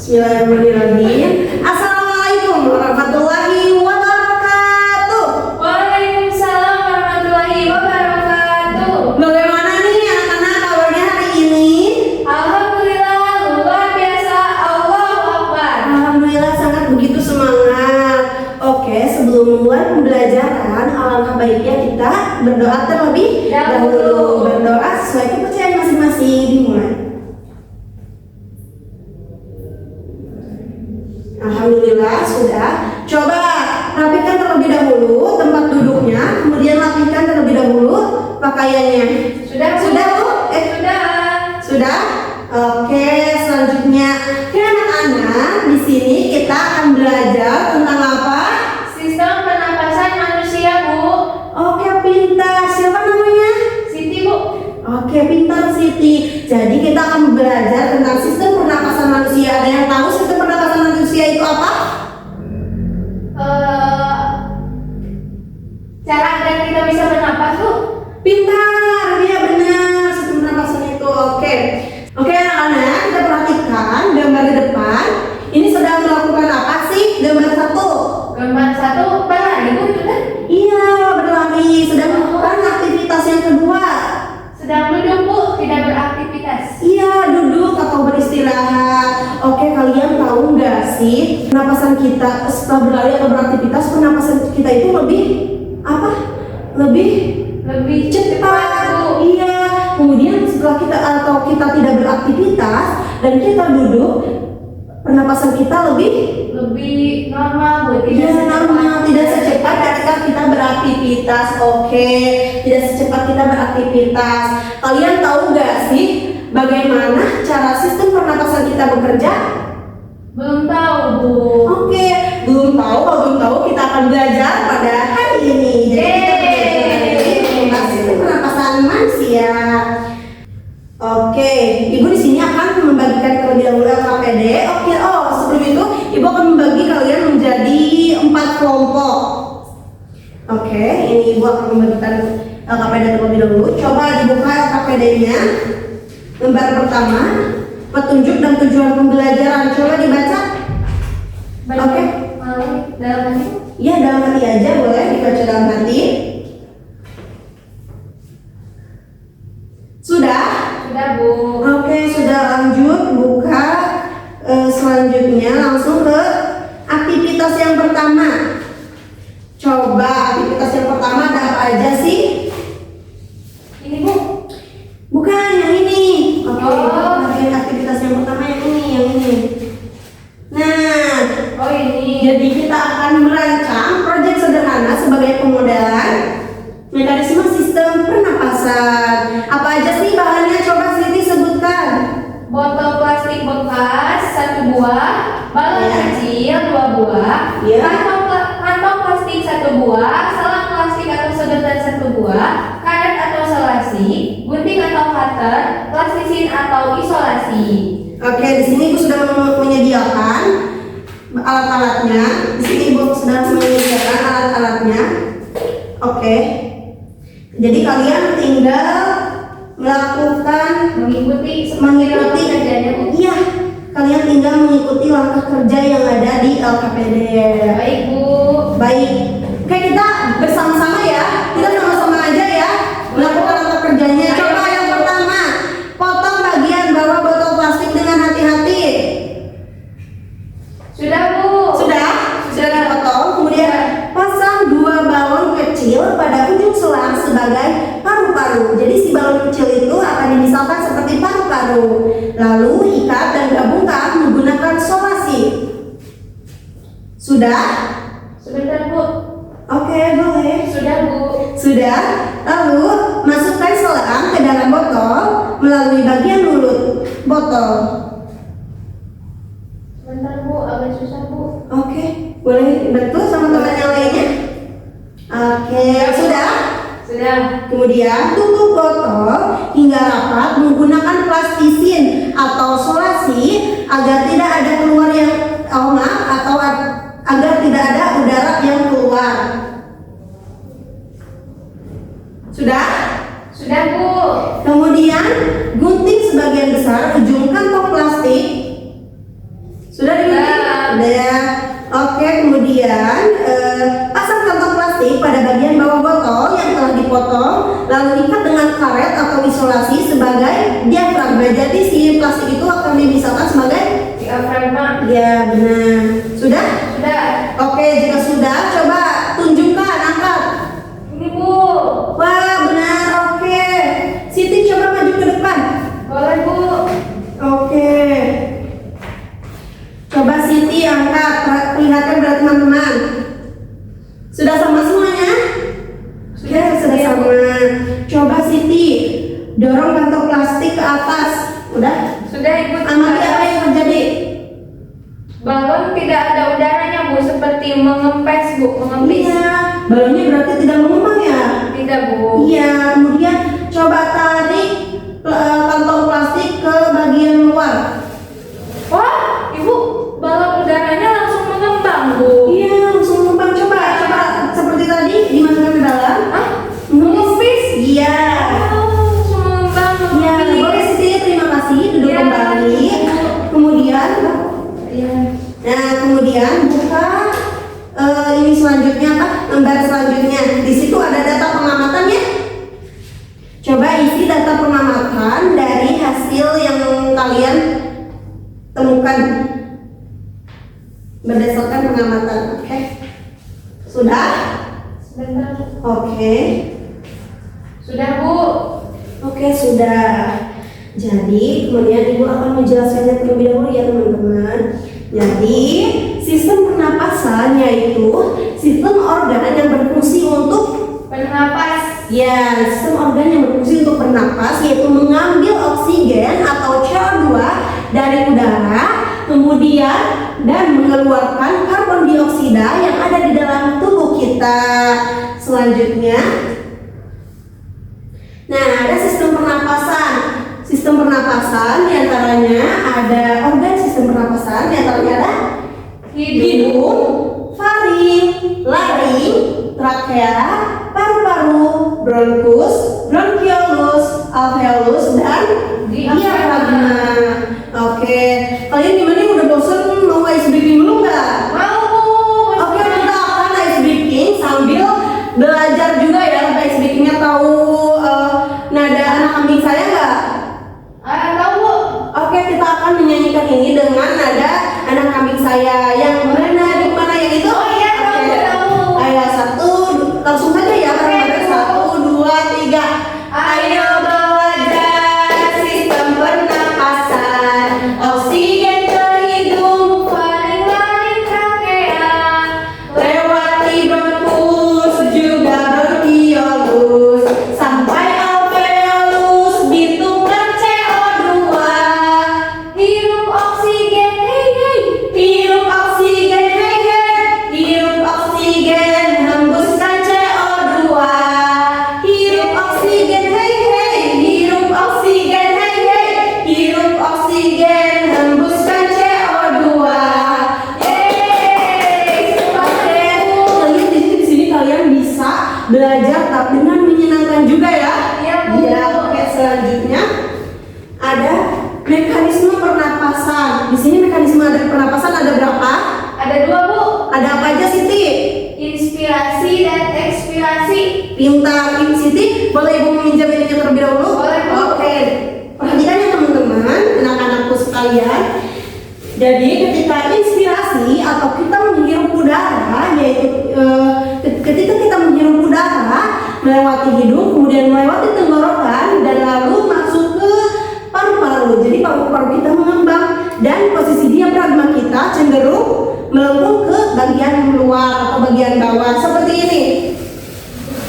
Bismillahirrahmanirrahim. Assalamualaikum warahmatullahi wabarakatuh. Waalaikumsalam warahmatullahi wabarakatuh. Bagaimana nih anak-anak kabarnya hari ini? Alhamdulillah luar biasa. Allahu Akbar. Alhamdulillah sangat begitu semangat. Oke, sebelum mulai pembelajaran, alangkah baiknya kita berdoa terlebih dahulu. Berdoa sesuai kepercayaan masing-masing. Dimulai. Alhamdulillah sudah. Coba rapikan terlebih dahulu tempat duduknya, kemudian rapikan terlebih dahulu pakaiannya. Sudah Bu? Sudah? Oke, selanjutnya anak-anak di sini kita akan belajar tentang apa? Sistem pernapasan manusia, Bu. Oke, pintar. Siapa namanya? Siti, Bu. Oke, pintar Siti. Jadi kita akan belajar tentang sistem pernapasan manusia. Ada yang tahu sistem pernapasan manusia itu apa? Cara agar kita bisa bernapas, Bu. Pintar, iya benar. Sistem pernapasan itu. Oke anak-anak, kita perhatikan gambar di depan. Ini sedang melakukan apa sih? Gambar satu. Gambar satu berlari, Bu, itu kan? Iya, berlari. Sedang melakukan aktivitas yang kedua. Sedang duduk, Bu, tidak beraktivitas. Iya, duduk atau beristirahat. Oke, kalian tahu nggak sih pernapasan kita setelah berlari atau beraktivitas, pernapasan kita itu lebih apa? Lebih cepat. Bu. Iya. Kemudian setelah kita atau kita tidak beraktivitas dan kita duduk, pernapasan kita lebih normal, Bu. tidak secepat ketika kita beraktivitas. Oke, tidak secepat kita beraktivitas. Kalian tahu nggak sih bagaimana cara sistem pernapasan kita bekerja? Belum tahu, Bu. Oke, belum tahu. Kalau belum tahu, kita akan belajar pada hari ini. Jadi kita belajar tentang sistem pernapasan manusia. Oke, Ibu di sini akan membagikan terlebih dahulu LKPD. Sebelum itu Ibu akan membagi kalian menjadi 4 kelompok. Oke, ini Ibu akan membagikan LKPD terlebih dahulu. Coba dibuka LKPD-nya. Lembar pertama, petunjuk dan tujuan pembelajaran. Coba dibaca. Oke. Dalam hati? Iya, dalam hati aja boleh dibaca dalam hati. Sudah? Sudah, Bu. Oke, sudah. Lanjut buka selanjutnya langsung ke aktivitas yang pertama. Coba aktivitas yang pertama ada apa aja sih? Ini, Bu. Bukan yang ini. Oke, Oh. aktivitas yang pertama yang ini. Nah, Ini. jadi kita akan merancang proyek sederhana sebagai pemodelan mekanisme sistem pernapasan. Apa aja sih bahannya? Coba Siti sebutkan. Botol plastik bekas 1 buah, balon Ya. kecil 2 buah, Ya. kantong plastik 1 buah, selang plastik atau sedotan 1 buah, karet atau selasi, gunting atau cutter, plastisin atau isolasi. Oke, di sini Ibu sudah menyediakan alat-alatnya. Di sini Ibu sudah menyediakan alat-alatnya. Oke. Jadi kalian tinggal Mengikuti kerjanya. Iya, kalian tinggal mengikuti langkah kerja yang ada di LKPD. Baik, Bu. Baik. Oke, kita bersama-sama ya. Kita sama-sama aja ya melakukan langkah kerjanya. Coba yang pertama, potong bagian bawah botol plastik dengan hati-hati. Sudah, Bu. Sudah dipotong. Kemudian pasang 2 balon kecil pada ujung selang sebagai paru-paru. Jadi si balon kecil itu akan dimisalkan seperti paru-paru. Lalu ikat dan gabungkan menggunakan solasi. Sudah? Sebentar, Bu. Oke, boleh. Sudah, Bu. Sudah. Lalu masukkan selang ke dalam botol melalui bagian mulut botol. Sebentar, Bu. Agak susah, Bu. Oke, boleh bantu sama teman yang lainnya? Oke, sudah? Sudah. Kemudian tutup botol hingga rapat menggunakan plastisin atau solasi agar tidak ada keluar agar tidak ada udara yang keluar. Sudah? Sudah, Bu. Kemudian gunting sebagian besar ujung kantong plastik. Nah, jadi si plastik itu akan dimisalkan sebagai diafragma. ya benar. Sudah? Sudah. Oke, jika sudah, coba tunjukkan angkat. Ini Bu. Wah, benar. Oke. Siti coba maju ke depan. Boleh Bu. Oke. Coba Siti angkat, perlihatkan berat teman-teman. Sudah sama semuanya? Oke, sudah sama. Coba Siti dorong kantong plastik ke atas. Udah? Sudah Ibu. Amati apa yang terjadi? Balon tidak ada udaranya Bu, seperti mengempes Bu, mengempis. Iya, balonnya berarti tidak mengembang ya? Tidak Bu. Iya, kemudian coba tarik kantong plastik ke bagian luar. Wah, Ibu, balon udaranya langsung mengembang Bu. Iya, langsung mengembang. Coba seperti tadi dimasukkan ke dalam. Hah? Mengempis? Iya. Langsung mengembang. Iya, boleh Siti, terima kasih. Duduk Iya. kembali. Kemudian, Iya. nah kemudian buka ini selanjutnya apa? Lembar selanjutnya. Di situ ada data pengamatan ya. Coba isi data pengamatan dari hasil yang kalian temukan berdasarkan pengamatan. Oke. Sudah? Sebentar. Oke. Sudah Bu. Oke, sudah. Jadi, kemudian Ibu akan menjelaskannya terlebih dahulu ya teman-teman. Jadi, sistem pernapasan yaitu sistem organ yang berfungsi untuk Bernapas. ya, sistem organ yang berfungsi untuk bernapas yaitu mengambil oksigen atau CO2 dari udara, kemudian dan mengeluarkan karbon dioksida yang ada di dalam tubuh kita. Selanjutnya, nah ada sistem pernapasan. Sistem pernapasan diantaranya ada organ sistem pernapasan diantaranya ada hidung, faring, laring, trakea, paru-paru, bronkus, bronkiolus, alveolus, dan diafragma. Oke, kalian gimana nih, udah bosan mau ice breaking dulu nggak? Mau Bu. Oke, kita akan ice breaking sambil belajar juga ya. Ice breakingnya tahu nada anak kambing saya nggak? Tahu Bu. Oke, kita akan menyanyikan ini dengan nada anak kambing saya. Yang mana di mana yang itu? Oh iya, tahu, Oke. tahu. Ayo satu, langsung saja ya. Bareng-bareng. Satu, dua, tiga. Ayo belajar sistem pernapasan. Oksigen ke hidung, Faring-faring trakea. lewati bronkus juga bronkiolus, sampai alveolus ditukar CO2. Hirup oksigen, hei hei. Hirup oksigen, hei hei. Hirup oksigen, hembuskan CO2. Hirup oksigen, hei hei. Hirup oksigen, hei hei. Hirup oksigen, hembuskan CO2. Yeay. Oke, kalian di sini kalian bisa belajar tapi dengan menyenangkan juga ya. Iya, Bu. Ya, oke, selanjutnya ada mekanisme pernapasan. Di sini mekanisme ada pernapasan ada berapa? Ada dua Bu. Ada apa aja Siti? Inspirasi dan ekspirasi. Pintar, Ibu Siti. Boleh Ibu meminjam ininya terlebih dahulu? Boleh, Bu. Oke. Perhatikan ya teman-teman, anak-anakku sekalian. Jadi ketika inspirasi atau kita menghirup udara, yaitu ketika kita menghirup udara melewati hidung, kemudian melewati tenggorokan dan lalu masuk ke paru-paru. Jadi paru-paru kita mengembang dan posisi diafragma kita cenderung melengkung ke bagian luar atau bagian bawah seperti ini.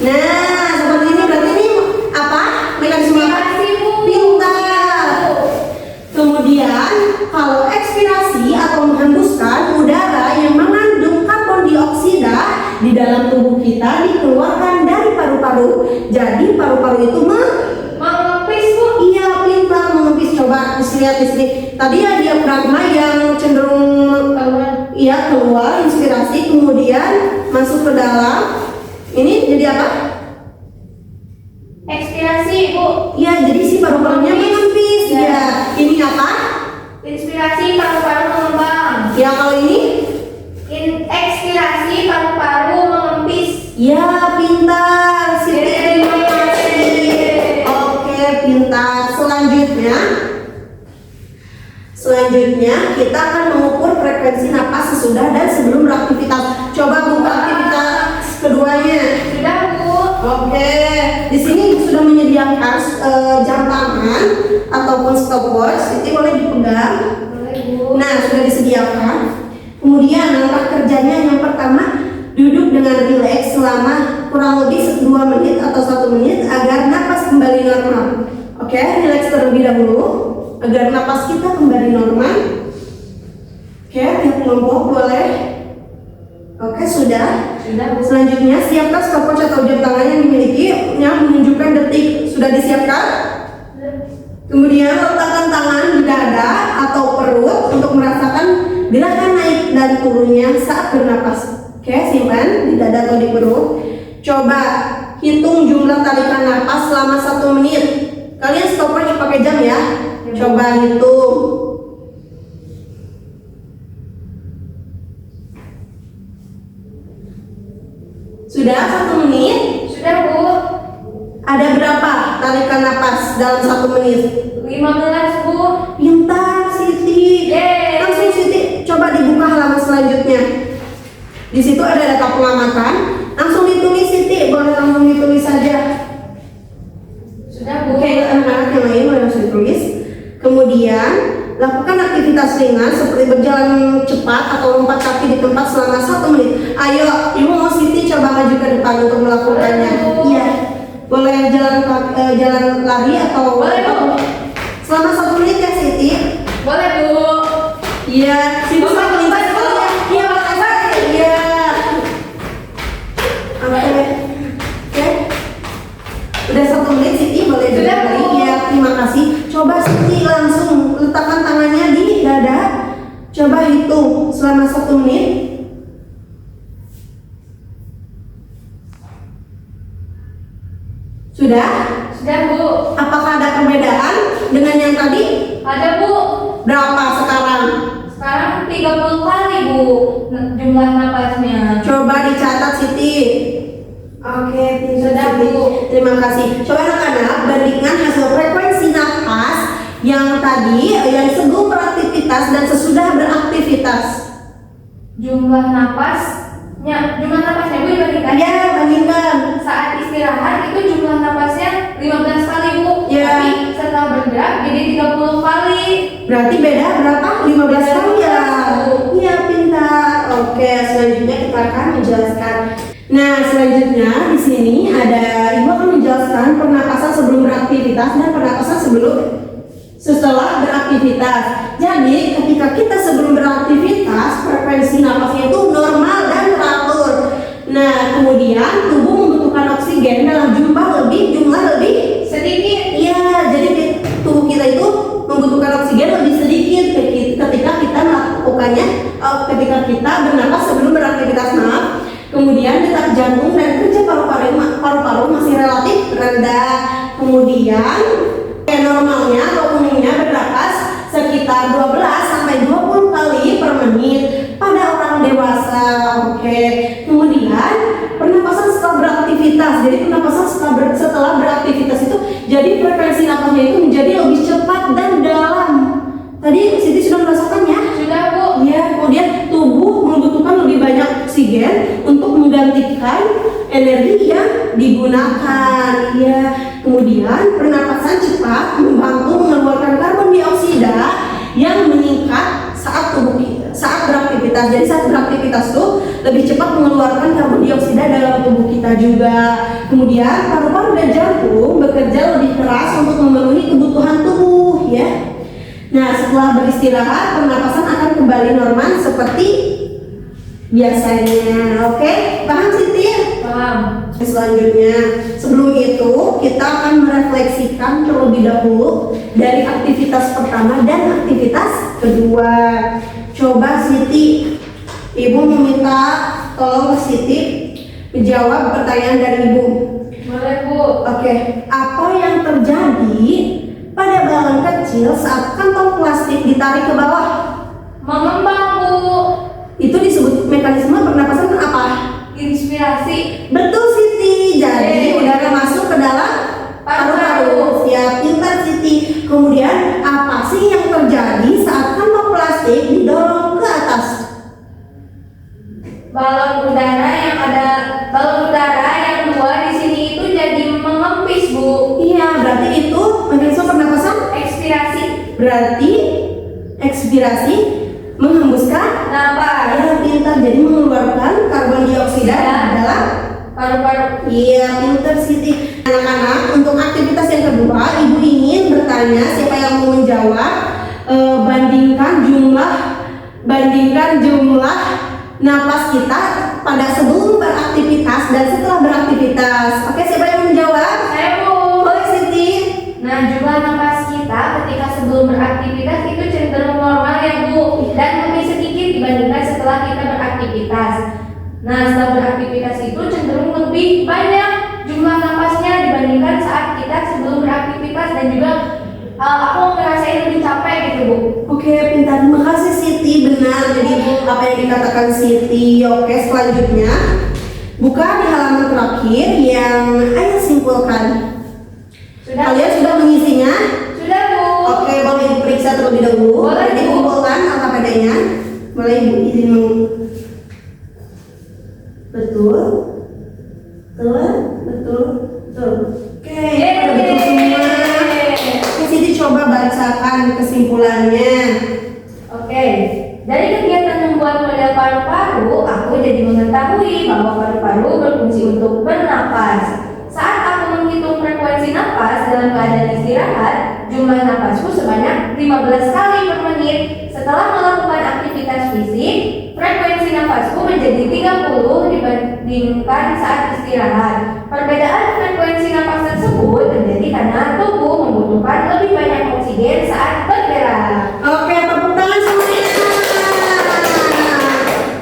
Nah, seperti ini berarti ini apa? Mekanisme apa? Inspirasi, Bu. Pintar. Kemudian kalau ekspirasi atau menghembuskan udara yang mengandung karbon dioksida di dalam tubuh kita dikeluarkan dari paru-paru. Jadi paru-paru itu Mengempis Bu. iya pintar mengempis. Coba lihat di sini. Tadi ya diafragma yang cenderung keluar inspirasi kemudian masuk ke dalam. Ini jadi apa? Ekspirasi Bu. Iya, jadi si paru-parunya mengempis. Ya. Ya, ini apa? Inspirasi paru-paru mengembang. Ya, kalau ini? Ekspirasi paru-paru mengempis. Ya, pintar. Siti, terima kasih. Yeay. Oke, pintar. Selanjutnya Selanjutnya kita akan mengukur frekuensi napas sesudah dan sebelum beraktivitas. Coba buka aktivitas keduanya. Sudah, Bu. Oke, di sini Ibu sudah menyediakan jam tangan ataupun stopwatch. Siti boleh dipegang. Boleh, Bu. Nah, sudah disediakan. Kemudian langkah kerjanya yang pertama, duduk dengan rileks selama kurang lebih 2 menit atau 1 menit agar napas kembali normal. Oke, rileks terlebih dahulu agar napas kita kembali normal. Oke, tiap kelompok boleh. Oke, sudah. Sudah, Bu. Selanjutnya, siapkan stopwatch atau jam tangan yang dimiliki yang menunjukkan detik. Sudah disiapkan? Kemudian letakkan tangan di dada atau perut untuk merasakan gerakan naik dan turunnya saat bernapas. Oke, simpan di dada atau di perut. Coba hitung jumlah tarikan napas selama 1 menit. Kalian stopwatch pakai jam ya. Coba hitung. Sudah 1 menit? Sudah, Bu. Ada berapa tarikan napas dalam 1 menit? 15, Bu. Pintar Siti. Yeay. Langsung Siti coba dibuka halaman selanjutnya. Di situ ada data pengamatan. Langsung ditulis Siti, boleh langsung ditulis saja. Sudah, Bu. Oke, anak-anak yang lain boleh langsung ditulis. Kemudian lakukan aktivitas ringan seperti berjalan cepat atau lompat kaki di tempat selama 1 menit. Ayo, Ibu mau Siti coba maju ke depan untuk melakukannya. Iya. Boleh jalan lari atau Boleh, Bu. selama 1 menit ya Siti. Boleh, Bu. Iya, Siti Boleh, sama boleh, Siti. Bu. Iya, boleh. Iya. Oke. Oke. Udah 1 menit Siti boleh Sudah, duduk lagi. Bu. Iya, terima kasih. Coba Siti langsung letakkan tangannya di dada. Coba hitung selama 1 menit. Sudah? Sudah, Bu. Apakah ada perbedaan dengan yang tadi? Ada, Bu. Berapa sekarang? Sekarang 30 kali, Bu, jumlah napasnya. Coba dicatat Siti. Oke, pintar Sudah, Siti. Bu. Terima kasih. Coba anak-anak bandingkan hasil frekuensi napas yang tadi yang sebelum beraktivitas dan sesudah beraktivitas. Jumlah napasnya Bu dibandingkan. Ya, bandingkan. Saat istirahat itu jumlah napasnya 15 kali, Bu. Ya. Tapi setelah bergerak jadi 30 kali. Berarti beda berapa? 15 kali ya? 15, Bu. Iya, pintar. Oke, selanjutnya kita akan menjelaskan. Nah, selanjutnya di sini ada Ibu akan menjelaskan pernapasan sebelum beraktivitas dan pernapasan setelah beraktivitas. Jadi, ketika kita sebelum beraktivitas, frekuensi napasnya itu normal dan teratur. Nah, kemudian tubuh membutuhkan oksigen dalam jumlah lebih Sedikit. iya, jadi tubuh kita itu membutuhkan oksigen lebih sedikit ketika kita melakukannya, ketika kita bernapas sebelum beraktivitas. Kemudian detak jantung dan kerja paru-paru masih relatif rendah. Kemudian normalnya atau umumnya bernapas sekitar 12 sampai 20 kali per menit pada orang dewasa. Oke. Kemudian pernapasan setelah beraktivitas. Jadi pernapasan setelah beraktivitas itu jadi frekuensi napasnya itu menjadi lebih cepat dan dalam. Tadi Siti sudah merasakannya? Sudah, Bu. Ya, kemudian tubuh membutuhkan lebih banyak oksigen untuk menggantikan energi yang digunakan. Ya, kemudian pernapasan cepat membantu mengeluarkan karbon dioksida yang meningkat saat beraktivitas. Jadi saat beraktivitas tuh lebih cepat mengeluarkan karbon dioksida dalam tubuh kita juga. Kemudian paru-paru dan jantung bekerja lebih keras untuk memenuhi kebutuhan tubuh, ya. Nah, setelah beristirahat, pernapasan akan kembali normal seperti biasanya. Oke, paham Siti? Paham. Selanjutnya, sebelum itu kita akan merefleksikan terlebih dahulu dari aktivitas pertama dan aktivitas kedua. Coba Siti, Ibu meminta tolong Siti menjawab pertanyaan dari Ibu. Boleh, Bu. Oke, apa yang terjadi pada balon kecil saat kantong plastik ditarik ke bawah? Mengembang, Bu. Itu disebut mekanisme pernapasan apa? Inspirasi. Betul Siti. Jadi udara masuk ke dalam paru-paru. Ya, pintar Siti. Kemudian apa sih yang terjadi saat plastik didorong ke atas. Balon udara yang dua di sini itu jadi mengempis, Bu. Iya, berarti itu mekanisme pernapasan. Ekspirasi. Berarti ekspirasi menghembuskan Napas. air pintar, jadi mengeluarkan karbon dioksida dalam Paru-paru. Iya, pintar Siti. Anak-anak, untuk aktivitas yang kedua, Ibu ingin bertanya siapa yang mau menjawab. Bandingkan jumlah napas kita pada sebelum beraktivitas dan setelah beraktivitas. Oke, siapa yang menjawab? Saya, Bu. Boleh Siti. Nah, jumlah napas kita ketika sebelum beraktivitas itu cenderung normal ya, Bu, dan lebih sedikit dibandingkan setelah kita beraktivitas. Nah, setelah beraktivitas itu cenderung lebih banyak jumlah napasnya dibandingkan saat kita sebelum beraktivitas, dan juga aku ngerasain lebih capek gitu, Bu. Oke, pintar. Terima kasih Siti. Benar. Jadi apa yang dikatakan Siti. Oke, selanjutnya buka di halaman terakhir yang ayah simpulkan. Sudah? Kalian sudah mengisinya? Sudah, Bu. Oke, boleh Ibu periksa terlebih dahulu. Boleh, Jadi Bu. kumpulkan LKPD-nya. Boleh Ibu izin Betul. Oke, udah betul semua. Oke, Siti coba bacakan kesimpulannya. Oke, dari kegiatan membuat model paru-paru, aku jadi mengetahui bahwa paru-paru berfungsi untuk bernapas. Saat aku menghitung frekuensi napas dalam keadaan istirahat, jumlah napasku sebanyak 15 kali per menit. Setelah melakukan aktivitas fisik, frekuensi napasku menjadi 30 dibandingkan saat istirahat. Perbedaan frekuensi napas tersebut terjadi karena tubuh membutuhkan lebih banyak oksigen saat bergerak. Oke, tepuk tangan semuanya.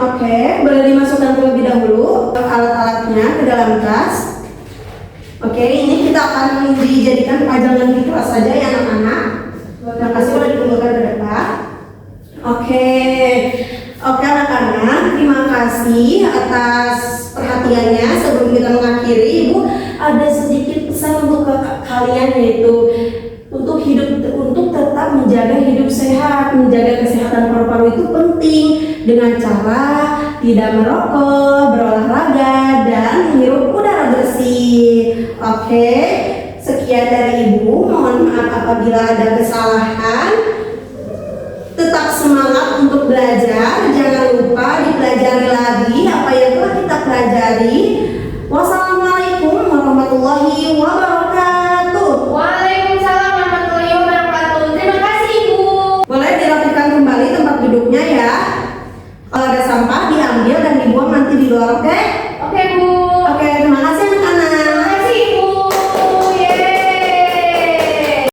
Oke, boleh dimasukkan terlebih dahulu alat-alatnya ke dalam tas. Oke, ini kita akan dijadikan pajangan di kelas saja ya anak-anak. Terima kasih sudah dikumpulkan ke depan. Oke, anak-anak, terima kasih atas perhatiannya. Sebelum kita mengakhiri, Ibu ada sedikit pesan untuk kalian, yaitu untuk tetap menjaga hidup sehat. Menjaga kesehatan paru-paru itu penting dengan cara tidak merokok, berolahraga, dan menghirup udara bersih. Oke, sekian dari Ibu. Mohon maaf apabila ada kesalahan. Tetap semangat untuk belajar. Jangan lupa dipelajari lagi apa yang telah kita pelajari. Wassalamualaikum warahmatullahi wabarakatuh. Waalaikumsalam warahmatullahi wabarakatuh. Terima kasih, Ibu. Boleh dirapikan kembali tempat duduknya ya. Kalau ada sampah diambil dan dibuang nanti di luar, oke?